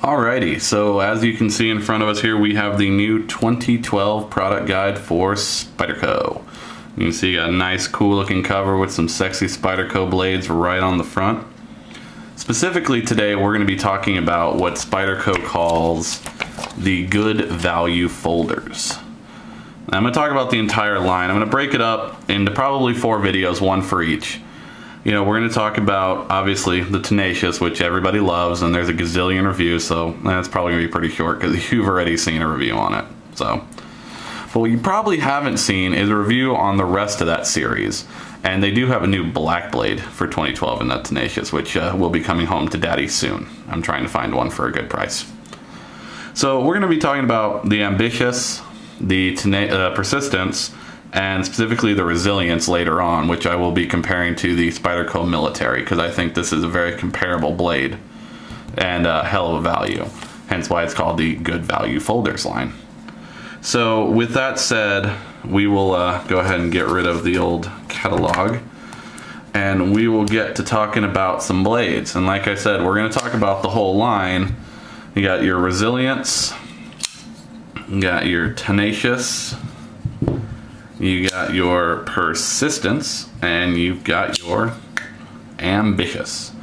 Alrighty, so as you can see in front of us here, we have the new 2012 product guide for Spyderco. You can see a nice cool looking cover with some sexy Spyderco blades right on the front. Specifically today we're going to be talking about what Spyderco calls the good value folders. Now, I'm going to talk about the entire line. I'm going to break it up into probably 4 videos, one for each. You know, we're going to talk about, obviously, the Tenacious, which everybody loves, and there's a gazillion reviews, so that's probably going to be pretty short because you've already seen a review on it. So, but what you probably haven't seen is a review on the rest of that series. And they do have a new black blade for 2012 in that Tenacious, which will be coming home to Daddy soon. I'm trying to find one for a good price. So we're going to be talking about the Ambitious, the Persistence, and specifically the Resilience later on, which I will be comparing to the Spyderco Military, because I think this is a very comparable blade and a hell of a value. Hence why it's called the Good Value Folders line. So with that said, we will go ahead and get rid of the old catalog, and we will get to talking about some blades. And like I said, we're going to talk about the whole line. You got your Resilience, you got your Tenacious, you got your Persistence, and you've got your Ambitious.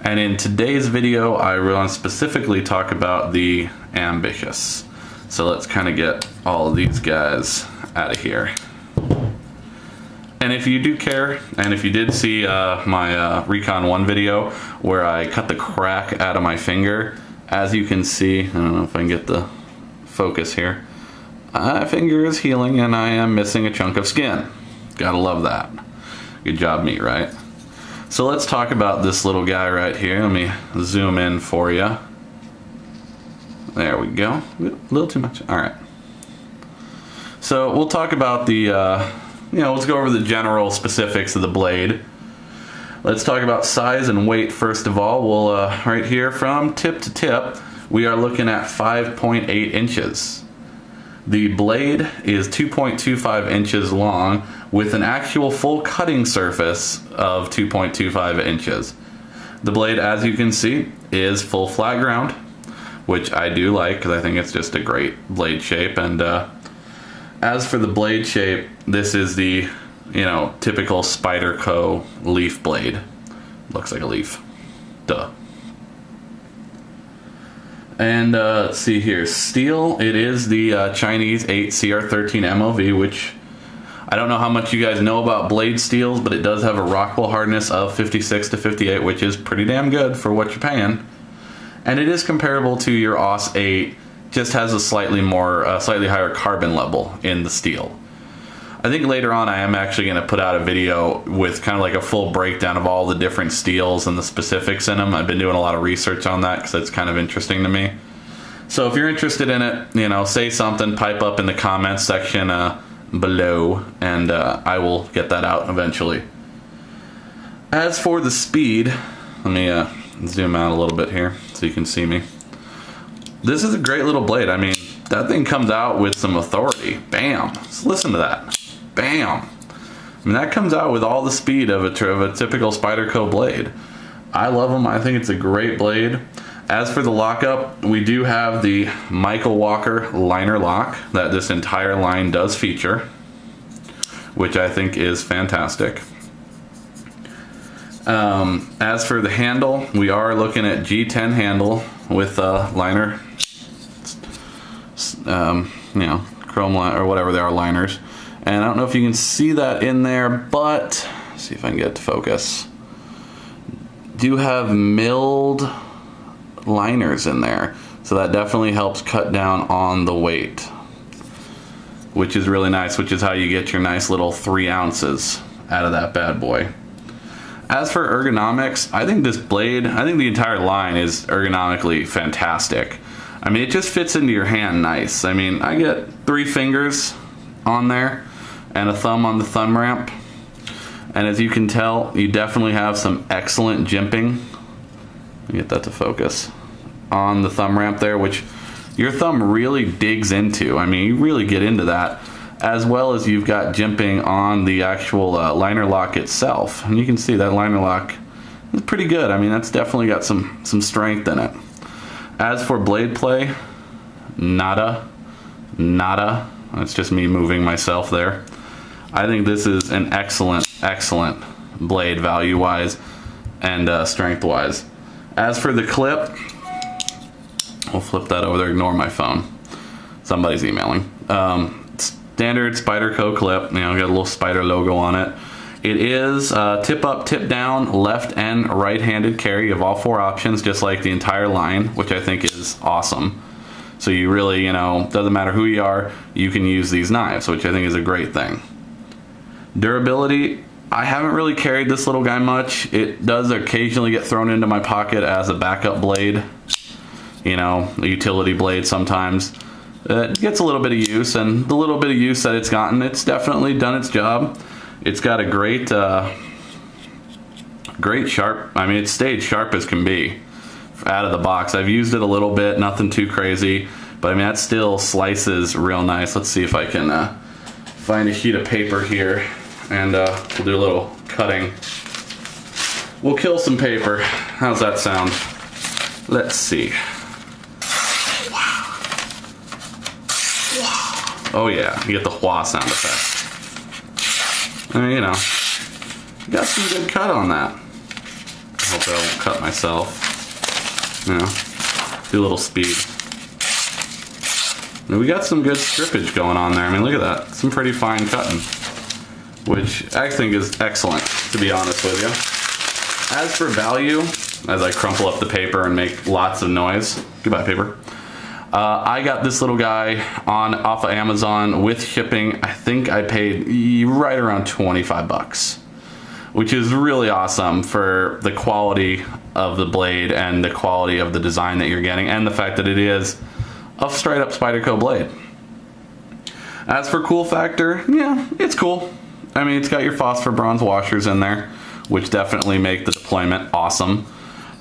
And in today's video, I want to specifically talk about the Ambitious. So let's kind of get all of these guys out of here. And if you do care, and if you did see my Recon 1 video where I cut the crack out of my finger, as you can see, I don't know if I can get the focus here, my finger is healing and I am missing a chunk of skin. Gotta love that. Good job, me, right? So let's talk about this little guy right here. Let me zoom in for you. There we go. A little too much. All right. So we'll talk about the, let's go over the general specifics of the blade. Let's talk about size and weight first of all. We'll, right here from tip to tip, we are looking at 5.8 inches. The blade is 2.25 inches long with an actual full cutting surface of 2.25 inches. The blade, as you can see, is full flat ground, which I do like because I think it's just a great blade shape. And as for the blade shape, this is the, typical Spyderco leaf blade. Looks like a leaf. Duh. And let's see here. Steel, it is the Chinese 8 CR13 MOV, which I don't know how much you guys know about blade steels, but it does have a Rockwell hardness of 56 to 58, which is pretty damn good for what you're paying. And it is comparable to your AUS 8, just has a slightly higher carbon level in the steel. I think later on I am actually going to put out a video with kind of like a full breakdown of all the different steels and the specifics in them. I've been doing a lot of research on that because it's kind of interesting to me. So if you're interested in it, say something, pipe up in the comments section below, and I will get that out eventually. As for the speed, let me zoom out a little bit here so you can see me. This is a great little blade. I mean, that thing comes out with some authority. Bam. Let's listen to that. Bam. I mean, that comes out with all the speed of a typical Spyderco blade. I love them. I think it's a great blade. As for the lockup, we do have the Michael Walker liner lock that this entire line does feature, which I think is fantastic. As for the handle, we are looking at G10 handle with liner, chrome line or whatever they are, liners. And I don't know if you can see that in there, but let's see if I can get it to focus. Do have milled liners in there, so that definitely helps cut down on the weight, which is really nice, which is how you get your nice little 3 ounces out of that bad boy. As for ergonomics, I think this blade, I think the entire line is ergonomically fantastic. I mean, it just fits into your hand nice. I mean, I get 3 fingers on there and a thumb on the thumb ramp. And as you can tell, you definitely have some excellent jimping. Let me get that to focus. On the thumb ramp there, which your thumb really digs into. I mean, you really get into that. As well as you've got jimping on the actual liner lock itself. And you can see that liner lock is pretty good. I mean, that's definitely got some strength in it. As for blade play, nada. That's just me moving myself there. I think this is an excellent blade value-wise and strength-wise. As for the clip, we'll flip that over there, ignore my phone. Somebody's emailing. Standard Spyderco clip, you know, got a little spider logo on it. It is tip up, tip down, left and right-handed carry of all 4 options, just like the entire line, which I think is awesome. So you really, you know, doesn't matter who you are, you can use these knives, which I think is a great thing. Durability, I haven't really carried this little guy much. It does occasionally get thrown into my pocket as a backup blade, you know, a utility blade sometimes. It gets a little bit of use, and the little bit of use that it's gotten, it's definitely done its job. It's got a great sharp, I mean, it stayed sharp as can be out of the box. I've used it a little bit, nothing too crazy, but I mean, that still slices real nice. Let's see if I can find a sheet of paper here, and we'll do a little cutting. We'll kill some paper. How's that sound? Let's see. Oh yeah, you get the wah sound effect. I mean, you know, got some good cut on that. I hope I won't cut myself. You know, do a little speed. And we got some good strippage going on there. I mean, look at that. Some pretty fine cutting, which I think is excellent, to be honest with you. As for value, as I crumple up the paper and make lots of noise, goodbye paper. I got this little guy off of Amazon with shipping. I think I paid right around 25 bucks, which is really awesome for the quality of the blade and the quality of the design that you're getting, and the fact that it is a straight up Spyderco blade. As for cool factor, yeah, it's cool. I mean, it's got your phosphor bronze washers in there, which definitely make the deployment awesome.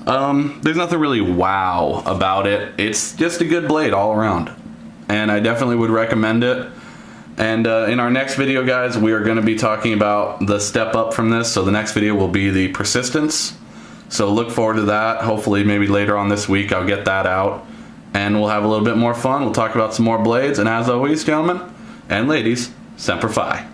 There's nothing really wow about it. It's just a good blade all around, and I definitely would recommend it. And in our next video, guys, we are going to be talking about the step up from this. So the next video will be the persistence. So look forward to that. Hopefully maybe later on this week I'll get that out, and we'll have a little bit more fun. We'll talk about some more blades, and as always, gentlemen and ladies, Semper Fi.